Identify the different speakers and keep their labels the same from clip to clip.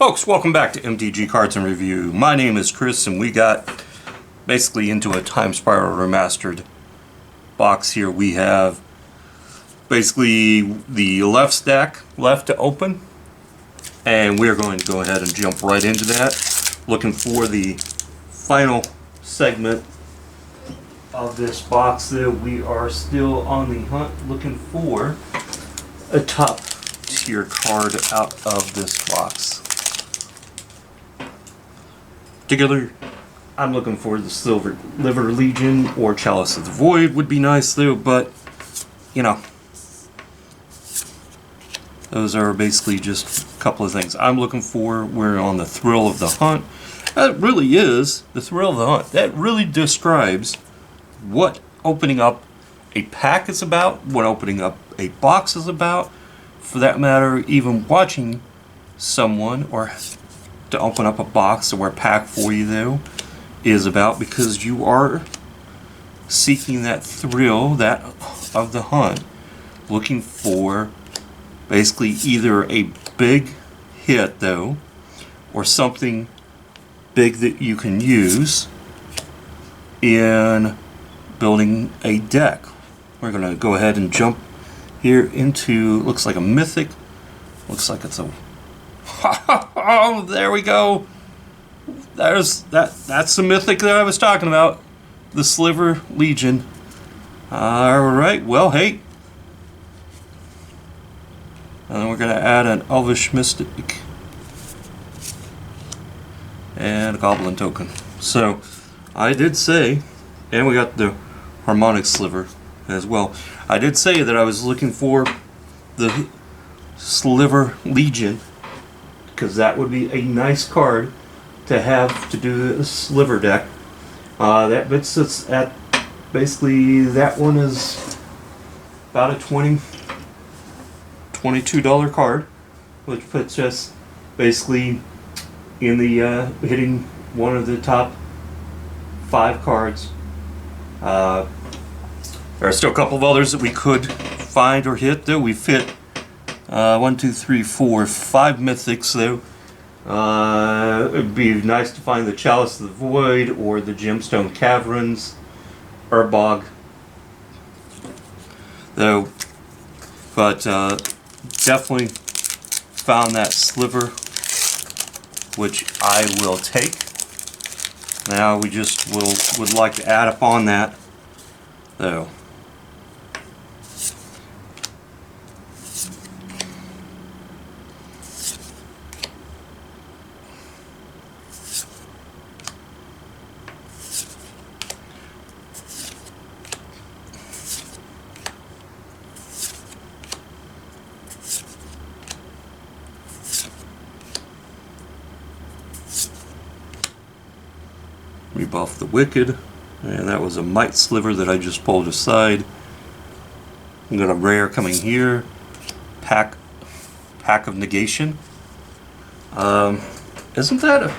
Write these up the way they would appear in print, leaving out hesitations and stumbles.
Speaker 1: Folks, welcome back to MTG Cardz and Review. My name is Chris, and we got basically into a Time Spiral Remastered box here. We have basically the left stack left to open, and we're going to go ahead and jump right into that. Looking for the final segment of this box there. We are still on the hunt looking for a top tier card out of this box. Particularly, I'm looking for the Silver Liver Legion or Chalice of the Void would be nice though, but you know, those are basically just a couple of things I'm looking for. We're on the thrill of the hunt. That really is the thrill of the hunt. That really describes what opening up a pack is about, what opening up a box is about, for that matter, even watching someone or to open up a box or a pack for you though is about, because you are seeking that thrill that of the hunt, looking for basically either a big hit though or something big that you can use in building a deck. We're going to go ahead and jump here into, looks like a mythic, looks like it's a oh, there we go. That's the mythic that I was talking about, the Sliver Legion. Alright, well, hey, and then we're going to add an Elvish Mystic and a Goblin token. So I did say, and we got the Harmonic Sliver as well. I did say that I was looking for the Sliver Legion, because that would be a nice card to have to do the Sliver deck. That puts us at, basically, that one is about a $22 card, which puts us basically in the hitting one of the top 5 cards. There are still a couple of others that we could find or hit though. We've hit 1, 2, 3, 4, 5 mythics though. It'd be nice to find the Chalice of the Void or the Gemstone Caverns or Bog though, but definitely found that Sliver, which I will take. Now we just would like to add up on that though. Rebuff the Wicked, and that was a Might Sliver that I just pulled aside. I'm got a rare coming here, Pack of Negation. Isn't that a...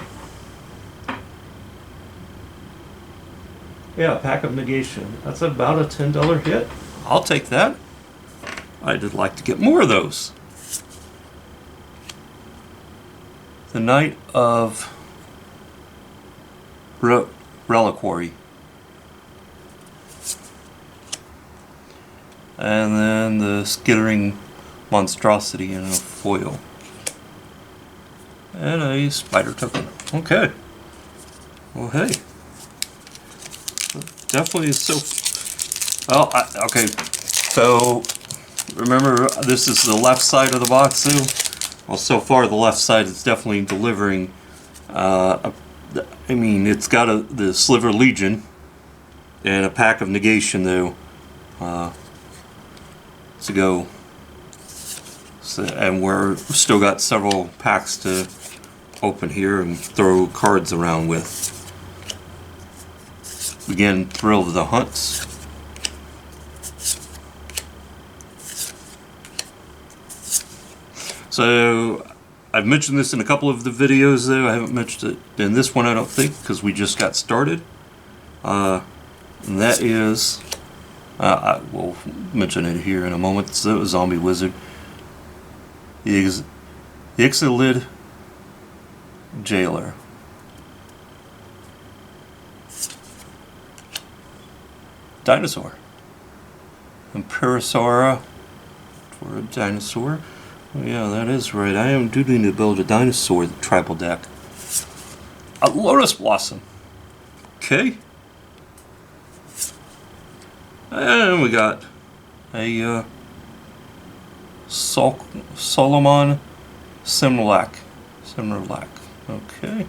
Speaker 1: yeah, Pack of Negation. That's about a $10 hit. I'll take that. I'd like to get more of those. The Knight of Reliquary, and then the Skittering Monstrosity in a foil, and a Spider token. Okay, well, hey, definitely is so well. Okay, so remember, this is the left side of the box too. Well, so far the left side is definitely delivering I mean, it's got the Sliver Legion and a Pack of Negation though to go. So, and we're still got several packs to open here and throw cards around with. Again, thrill of the hunts. So I've mentioned this in a couple of the videos though. I haven't mentioned it in this one, I don't think, because we just got started. And that is, I will mention it here in a moment. So Zombie Wizard. The Ixalan Jailer. Dinosaur. Imperasaura for a dinosaur. Oh, yeah, that is right. I am do need to build a dinosaur tribal deck. A Lotus Blossom. Okay. And we got a Solomon Simulac. Okay.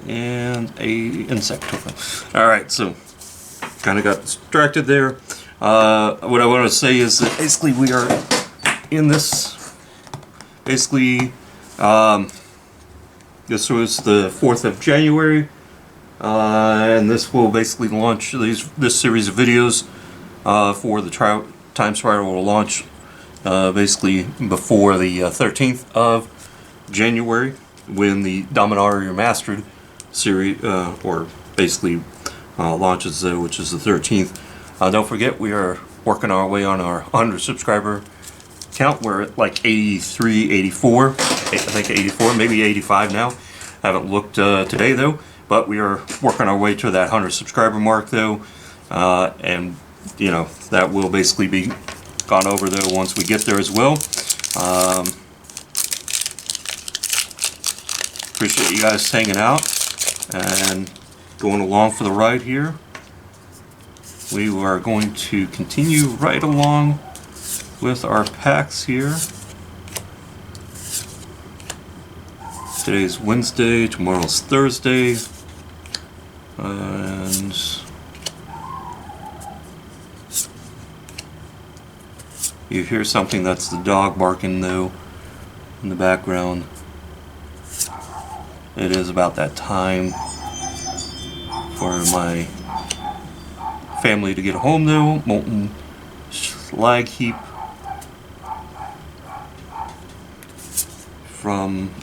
Speaker 1: And a insect token. Alright, so kind of got distracted there. What I want to say is that basically we are in this. Basically, this was the 4th of January. And this will basically launch this series of videos for the Time Spiral will launch basically before the 13th of January when the Dominaria Remastered series, or basically launches, which is the 13th. Don't forget, we are working our way on our 100 subscriber count. We're at like 83, 84, I think 84, maybe 85 now. Haven't looked today though. But we are working our way to that 100 subscriber mark though, and you know that will basically be gone over though once we get there as well. Appreciate you guys hanging out and going along for the ride here. We are going to continue right along with our packs here. Today's Wednesday, tomorrow's Thursday. And you hear something, that's the dog barking though in the background. It is about that time for my family to get home though. Molten slag heap from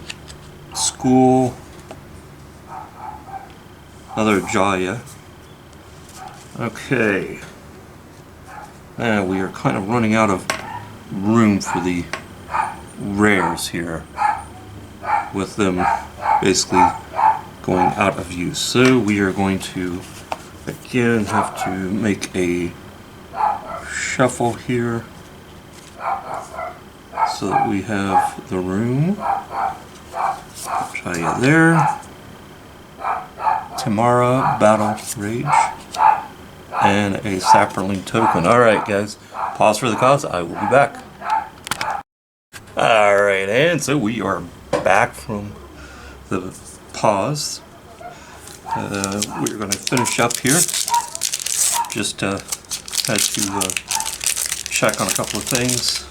Speaker 1: school. Another Jaya. Okay. Now we are kind of running out of room for the rares here, with them basically going out of use. So we are going to again have to make a shuffle here so that we have the room. Jaya there. Tamara, Battle Rage, and a Sapperling token. Alright guys, pause for the cause, I will be back. Alright, and so we are back from the pause. We're going to finish up here. Just had to check on a couple of things.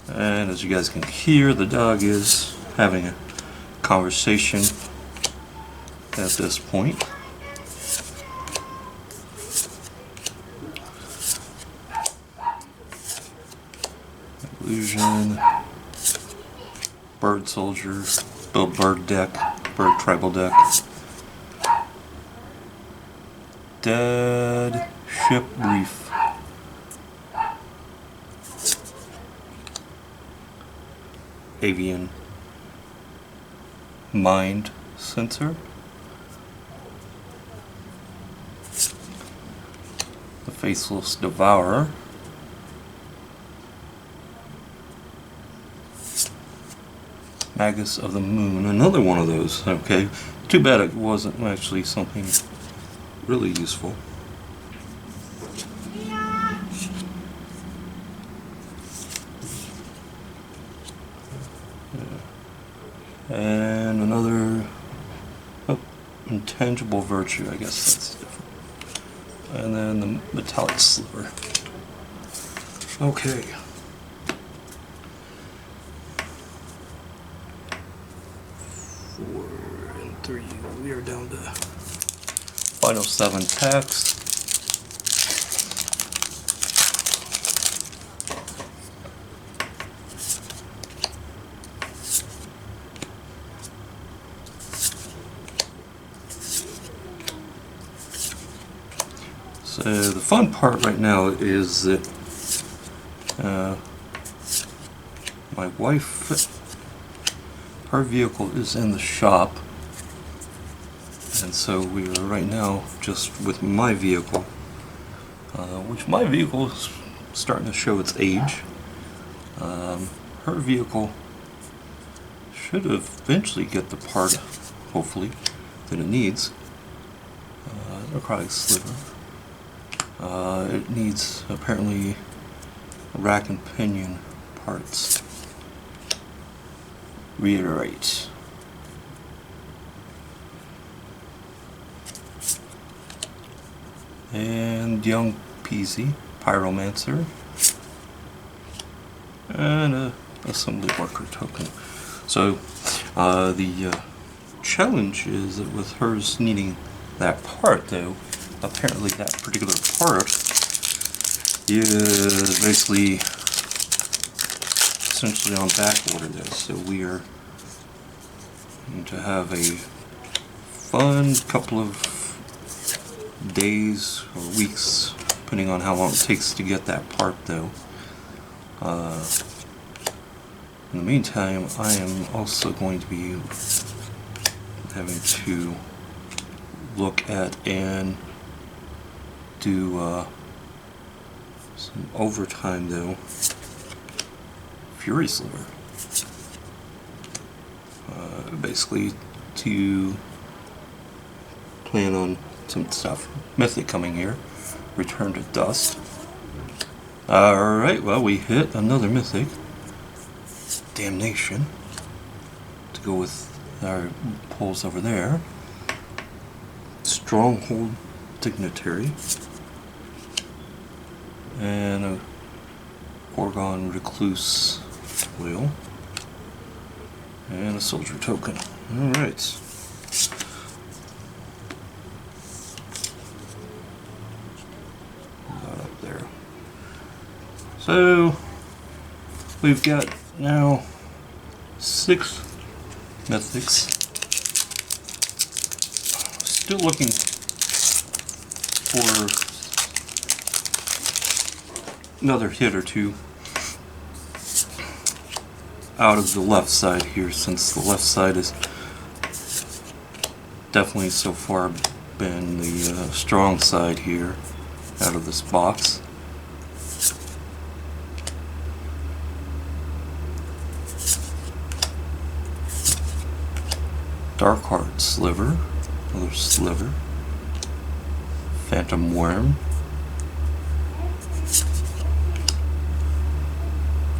Speaker 1: And as you guys can hear, the dog is having a conversation at this point. Illusion, Bird Soldier, build bird deck, bird tribal deck. Dead Ship Reef. Avian Mind Sensor. The Faceless Devourer. Magus of the Moon, another one of those. Okay, too bad it wasn't actually something really useful. And another Intangible Virtue, I guess that's different. And then the Metallic Sliver. Okay. 4 and 3. We are down to final 7 packs. So the fun part right now is that my wife our vehicle is in the shop, and so we are right now just with my vehicle, which my vehicle is starting to show its age. Her vehicle should eventually get the part, hopefully, that it needs. Necrotic sliver. It needs apparently rack and pinion parts. Reiterate. And young Peasy, pyromancer, and a assembly worker token. So the challenge is that with hers needing that part, though, apparently that particular part is basically essentially on back order there. So we are going to have a fun couple of days or weeks, depending on how long it takes to get that part, though. In the meantime, I am also going to be having to look at and do some overtime, though. Fury Sliver. Basically to plan on some stuff. Mythic coming here. Return to Dust. Alright, well, we hit another Mythic. Damnation. To go with our pulls over there. Stronghold Dignitary. And a Gorgon Recluse Wheel. And a Soldier Token. Alright. Up there. So we've got now 6 mythics. Still looking for another hit or two out of the left side here, since the left side is definitely so far been the strong side here out of this box. Darkheart Sliver, another Sliver, Phantom Worm,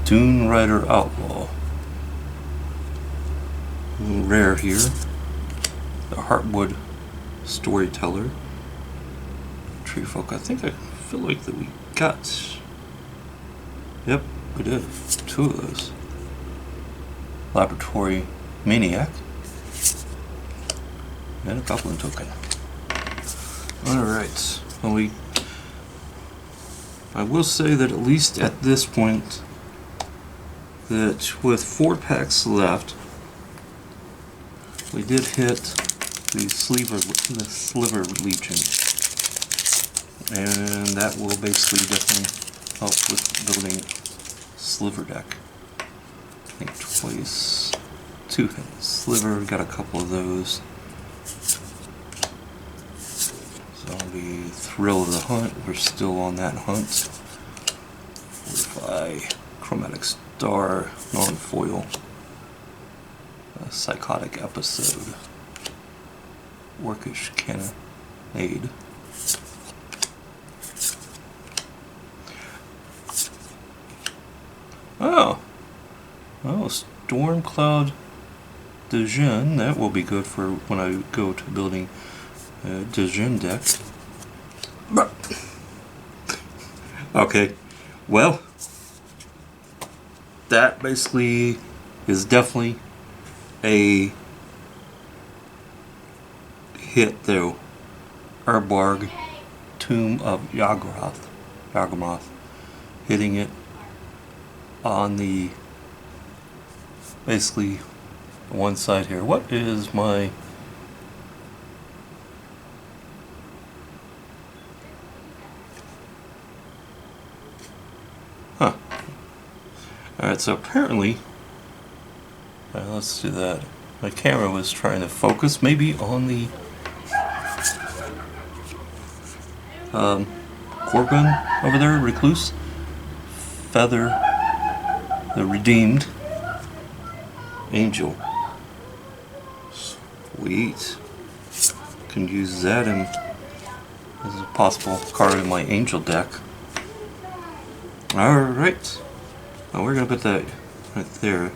Speaker 1: Dune Rider Outlaw, rare here, the Heartwood Storyteller, Tree Folk. I think I feel like that we got, yep, we did, 2 of those. Laboratory Maniac, and a Goblin Token. Alright, well, I will say that at least at this point, that with 4 packs left, we did hit the Sliver Legion, and that will basically definitely help with building Sliver deck. I think twice, 2 hits. Sliver, got a couple of those. So the Thrill of the Hunt, we're still on that hunt. Fortify, Chromatic Star, non-foil. Psychotic Episode, Orcish Cannonade, oh, Stormcloud Djinn, that will be good for when I go to building a Djinn deck. Okay, well, that basically is definitely a hit, though. Urbarg, Tomb of Yawgmoth, hitting it on the basically one side here. What is my Alright, so apparently let's do that. My camera was trying to focus maybe on the Gorgon over there, Recluse. Feather, the Redeemed Angel. Sweet. Can use that as a possible card in my Angel deck. Alright. Now we're going to put that right there.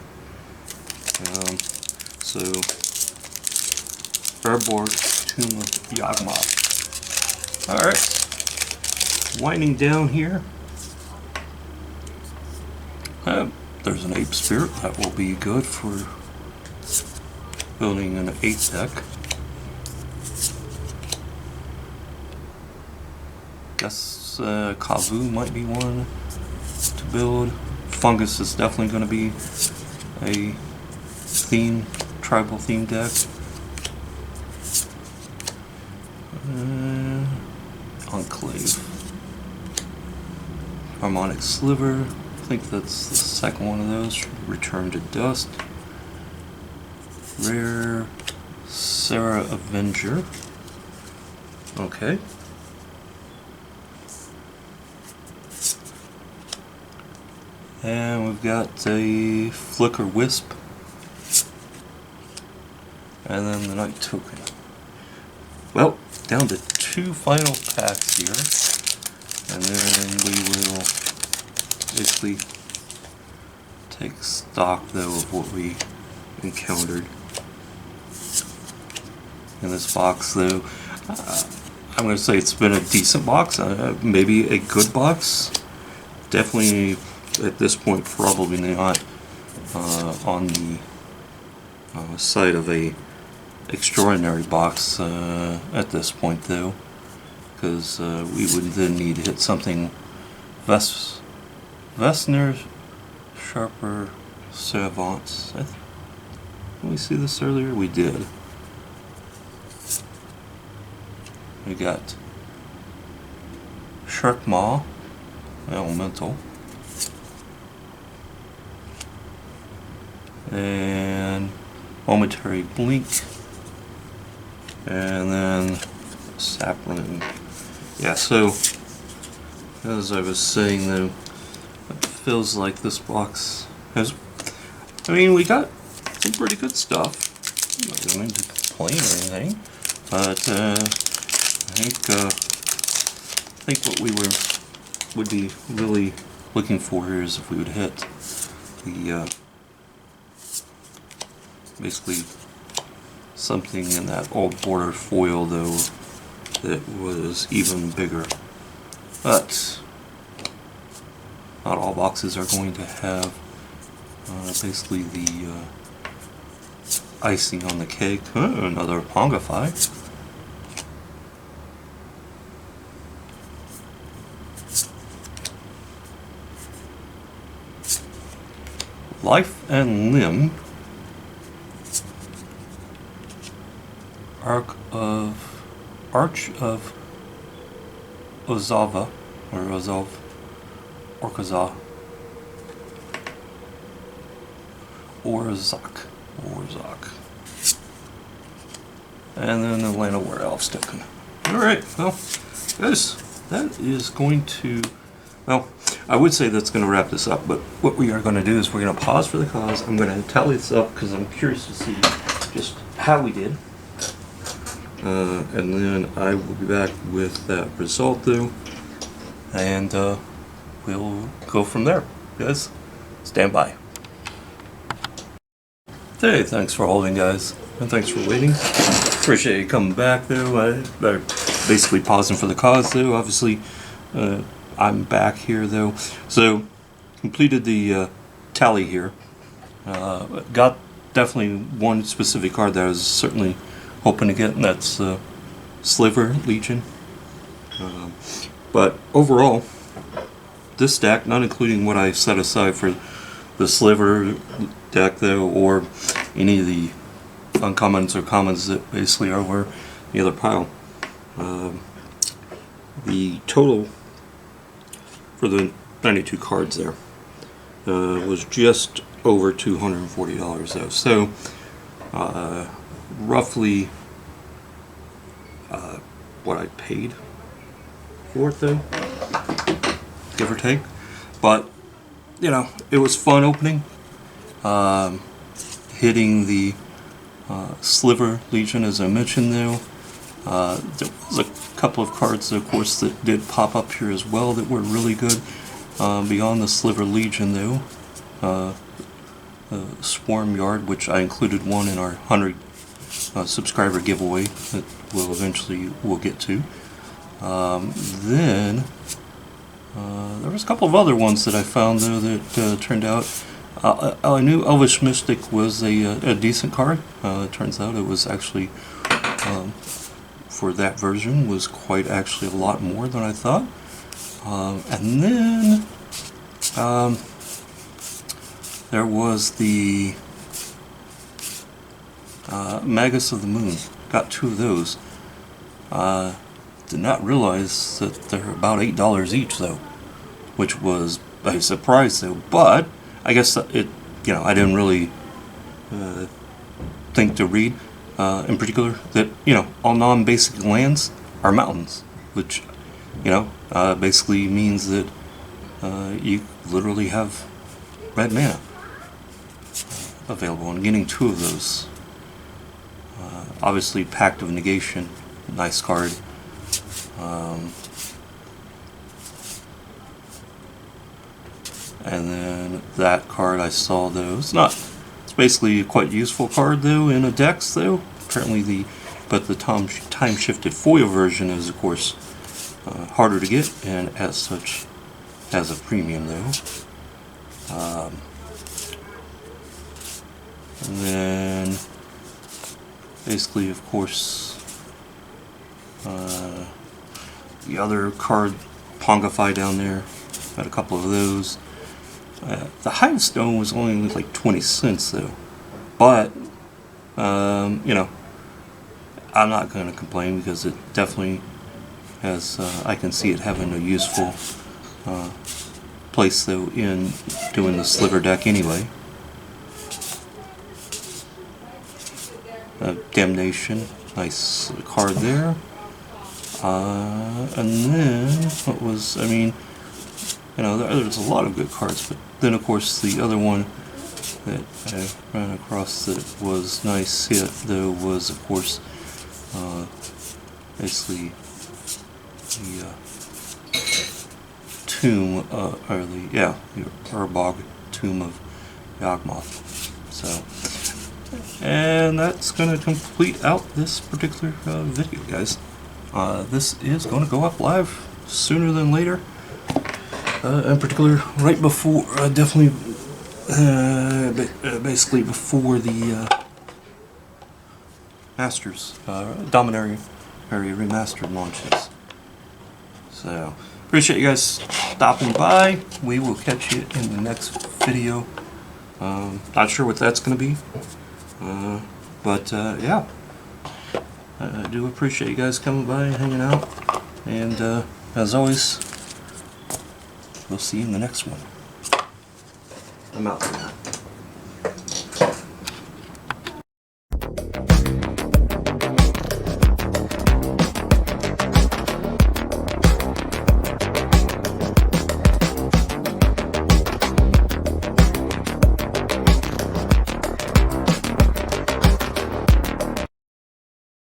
Speaker 1: So, Urborg, Tomb of Yawgmoth. Alright. Winding down here. There's an Ape Spirit. That will be good for building an 8 deck. Guess Kavu might be one to build. Fungus is definitely going to be a tribal theme deck. Enclave. Harmonic Sliver. I think that's the second one of those. Return to Dust. Rare Sarah Avenger. Okay. And we've got a Flicker Wisp. And then the Night Token. Well, down to 2 final packs here. And then we will basically take stock though of what we encountered in this box though. I'm going to say it's been a decent box, maybe a good box. Definitely at this point probably not on the side of a extraordinary box at this point though, because we would then need to hit something Vesner Sharper Savants. Did we see this earlier? We did. We got Shark Maw, Elemental, and Momentary Blink, and then Sapling. Yeah, so as I was saying though, it feels like this box has, I mean, we got some pretty good stuff. I'm not going to complain or anything, but I think what we would be really looking for here is if we would hit the basically something in that old border foil though that was even bigger. But not all boxes are going to have basically the icing on the cake. Another Pongify. Life and Limb. Arch of Ozava, or Ozov, Orkazah, Orzak, and then the Land of Were Elves token. Alright, well, guys, that is going to, well, I would say that's going to wrap this up, but what we are going to do is we're going to pause for the cause. I'm going to tally this up because I'm curious to see just how we did. And then I will be back with that result though, and we'll go from there. Guys, stand by. Hey, thanks for holding, guys, and thanks for waiting. Appreciate you coming back though. I basically pausing for the cause though. Obviously, I'm back here though. So, completed the tally here. Got definitely one specific card that I was certainly hoping to get, and that's Sliver Legion. But overall, this deck, not including what I set aside for the Sliver deck though, or any of the uncommons or commons that basically are over the other pile, the total for the 92 cards there was just over $240 though. So roughly what I paid for it though, give or take. But you know, it was fun opening. Hitting the Sliver Legion, as I mentioned though. There was a couple of cards, of course, that did pop up here as well that were really good. Beyond the Sliver Legion though, Swarm Yard, which I included one in our 100 subscriber giveaway that we'll get to. Then there was a couple of other ones that I found though that turned out. I knew Elvish Mystic was a decent card. It turns out it was actually, for that version, was quite actually a lot more than I thought. And then there was the Magus of the Moon. Got 2 of those. Did not realize that they're about $8 each though, which was a surprise though. But I guess it, you know, I didn't really think to read in particular that, you know, all non-basic lands are mountains, which, you know, basically means that you literally have red mana available, and getting 2 of those. Obviously, Pact of Negation, nice card. And then that card I saw though, it's basically a quite useful card though in a dex though. Apparently but the time shifted foil version is of course harder to get, and as such has a premium though. And then basically of course the other card Pongify down there, had a couple of those. The Hive Stone was only like 20 cents though, but you know, I'm not going to complain because it definitely has, I can see it having a useful place though in doing the Sliver deck anyway. Damnation, nice card there. And then what was, I mean, you know, there's a lot of good cards, but then of course the other one that I ran across that was nice hit though was of course basically the tomb, or the Urbog Tomb of Yawgmoth. So, and that's going to complete out this particular video, guys. This is going to go up live sooner than later. In particular, right before, definitely, basically before the Masters, Dominaria Remastered launches. So, appreciate you guys stopping by. We will catch you in the next video. Not sure what that's going to be, but yeah. I do appreciate you guys coming by and hanging out, and as always, we'll see you in the next one. I'm out for now.